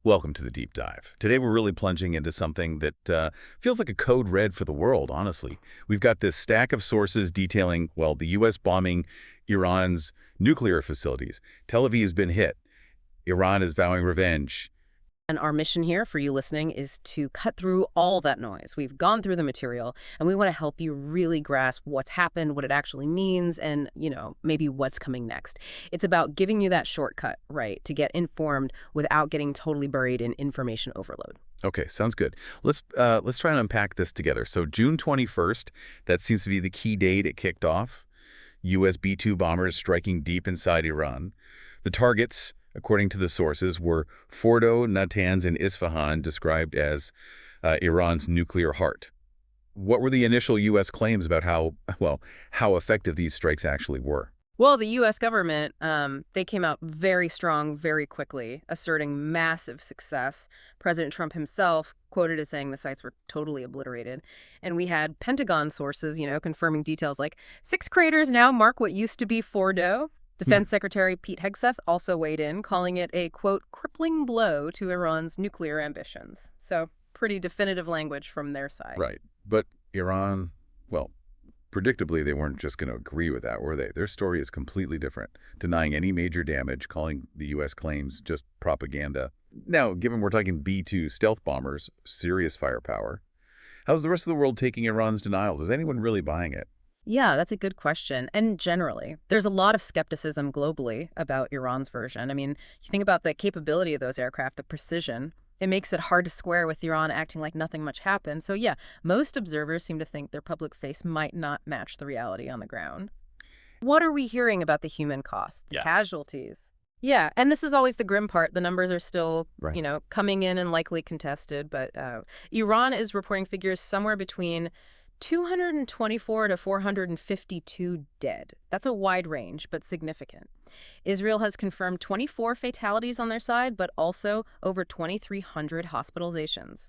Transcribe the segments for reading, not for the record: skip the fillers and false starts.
Welcome to the deep dive. Today we're really plunging into something that feels like a code red for the world, honestly. We've got this stack of sources detailing, well, the U.S. bombing Iran's nuclear facilities. Tel Aviv has been hit. Iran is vowing revenge. And our mission here for you listening is to cut through all that noise. We've gone through the material, and we want to help you really grasp what's happened, what it actually means, and, maybe what's coming next. It's about giving you that shortcut, right, to get informed without getting totally buried in information overload. Okay, sounds good. Let's try and unpack this together. So June 21st, that seems to be the key date it kicked off. U.S. B-2 bombers striking deep inside Iran. The targets, according to the sources, were Fordow, Natanz, and Isfahan, described as Iran's nuclear heart. What were the initial U.S. claims about how effective these strikes actually were? Well, the U.S. government, they came out very strong very quickly, asserting massive success. President Trump himself quoted as saying the sites were totally obliterated. And we had Pentagon sources, confirming details like 6 craters now mark what used to be Fordow. Defense Secretary Pete Hegseth also weighed in, calling it a, quote, crippling blow to Iran's nuclear ambitions. So pretty definitive language from their side. Right. But Iran, well, predictably, they weren't just going to agree with that, were they? Their story is completely different, denying any major damage, calling the U.S. claims just propaganda. Now, given we're talking B-2 stealth bombers, serious firepower, how's the rest of the world taking Iran's denials? Is anyone really buying it? Yeah, that's a good question. And generally, there's a lot of skepticism globally about Iran's version. I mean, you think about the capability of those aircraft, the precision. It makes it hard to square with Iran acting like nothing much happened. So yeah, most observers seem to think their public face might not match the reality on the ground. What are we hearing about the human cost, the casualties? Yeah, and this is always the grim part. The numbers are still, coming in and likely contested. But Iran is reporting figures somewhere between 224 to 452 dead. That's a wide range, but significant. Israel has confirmed 24 fatalities on their side, but also over 2,300 hospitalizations.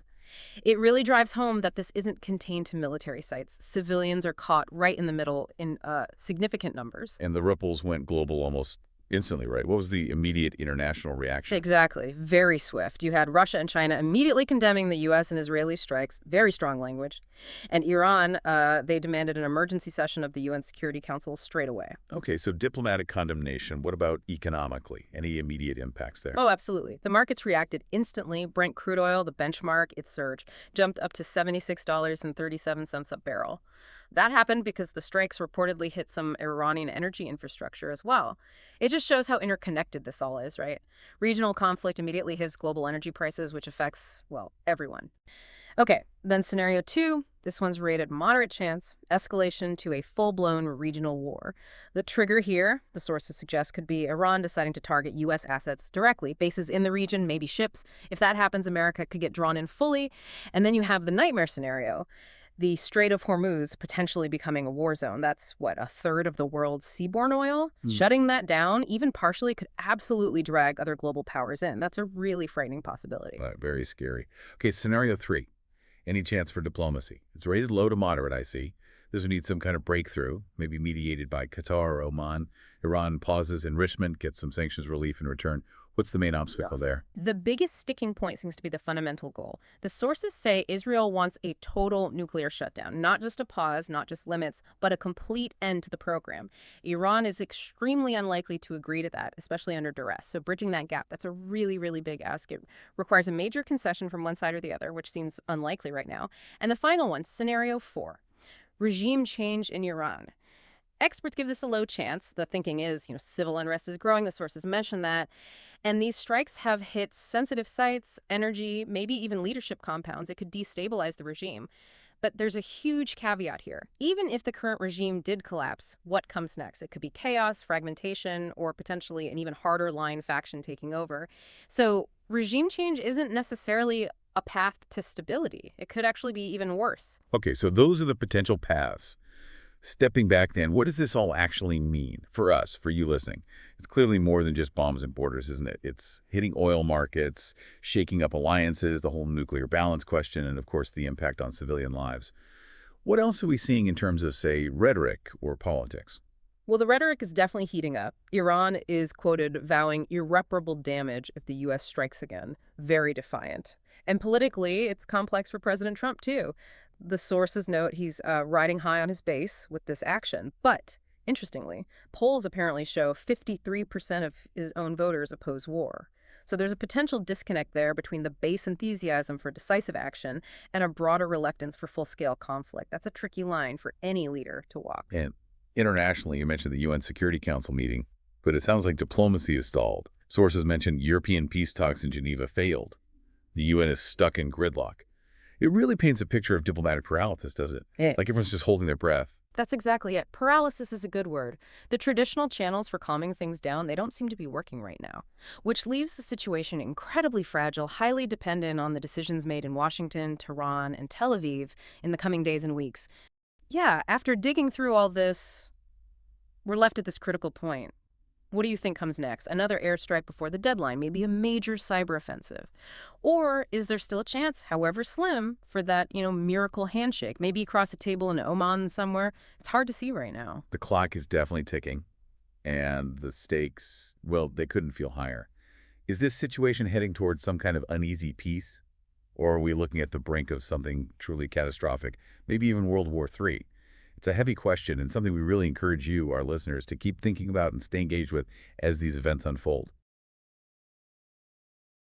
It really drives home that this isn't contained to military sites. Civilians are caught right in the middle in significant numbers. And the ripples went global almost instantly, right? What was the immediate international reaction? Exactly. Very swift. You had Russia and China immediately condemning the U.S. and Israeli strikes. Very strong language. And Iran, they demanded an emergency session of the UN Security Council straight away. Okay, so diplomatic condemnation. What about economically? Any immediate impacts there? Oh, absolutely. The markets reacted instantly. Brent crude oil, the benchmark, it surged, jumped up to $76.37 a barrel. That happened because the strikes reportedly hit some Iranian energy infrastructure as well. It just shows how interconnected this all is, right? Regional conflict immediately hits global energy prices, which affects, well, everyone. Okay, then scenario 2, this one's rated moderate chance, escalation to a full-blown regional war. The trigger here, the sources suggest, could be Iran deciding to target U.S. assets directly, bases in the region, maybe ships. If that happens, America could get drawn in fully. And then you have the nightmare scenario. The Strait of Hormuz potentially becoming a war zone. That's, what, a third of the world's seaborne oil? Shutting that down, even partially, could absolutely drag other global powers in. That's a really frightening possibility. Very scary. Okay, scenario 3. Any chance for diplomacy? It's rated low to moderate, I see. This would need some kind of breakthrough, maybe mediated by Qatar or Oman. Iran pauses enrichment, gets some sanctions relief in return. What's the main obstacle there? The biggest sticking point seems to be the fundamental goal. The sources say Israel wants a total nuclear shutdown, not just a pause, not just limits, but a complete end to the program. Iran is extremely unlikely to agree to that, especially under duress. So bridging that gap, that's a really, really big ask. It requires a major concession from one side or the other, which seems unlikely right now. And the final one, scenario 4, regime change in Iran. Experts give this a low chance. The thinking is, civil unrest is growing. The sources mention that. And these strikes have hit sensitive sites, energy, maybe even leadership compounds. It could destabilize the regime. But there's a huge caveat here. Even if the current regime did collapse, what comes next? It could be chaos, fragmentation, or potentially an even harder line faction taking over. So regime change isn't necessarily a path to stability. It could actually be even worse. Okay, so those are the potential paths. Stepping back then, what does this all actually mean for us, for you listening? It's clearly more than just bombs and borders, isn't it? It's hitting oil markets, shaking up alliances, the whole nuclear balance question, and of course the impact on civilian lives. What else are we seeing in terms of, say, rhetoric or politics? Well, the rhetoric is definitely heating up. Iran is quoted vowing irreparable damage if the U.S. strikes again. Very defiant. And politically, it's complex for President Trump, too. The sources note he's riding high on his base with this action. But, interestingly, polls apparently show 53% of his own voters oppose war. So there's a potential disconnect there between the base enthusiasm for decisive action and a broader reluctance for full-scale conflict. That's a tricky line for any leader to walk. And internationally, you mentioned the UN Security Council meeting, but it sounds like diplomacy is stalled. Sources mentioned European peace talks in Geneva failed. The UN is stuck in gridlock. It really paints a picture of diplomatic paralysis, doesn't it? Yeah. Like everyone's just holding their breath. That's exactly it. Paralysis is a good word. The traditional channels for calming things down, they don't seem to be working right now, which leaves the situation incredibly fragile, highly dependent on the decisions made in Washington, Tehran, and Tel Aviv in the coming days and weeks. Yeah, after digging through all this, we're left at this critical point. What do you think comes next? Another airstrike before the deadline, maybe a major cyber offensive? Or is there still a chance, however slim, for that, miracle handshake, maybe across a table in Oman somewhere? It's hard to see right now. The clock is definitely ticking, and the stakes, well, they couldn't feel higher. Is this situation heading towards some kind of uneasy peace? Or are we looking at the brink of something truly catastrophic, maybe even World War III? It's a heavy question and something we really encourage you, our listeners, to keep thinking about and stay engaged with as these events unfold.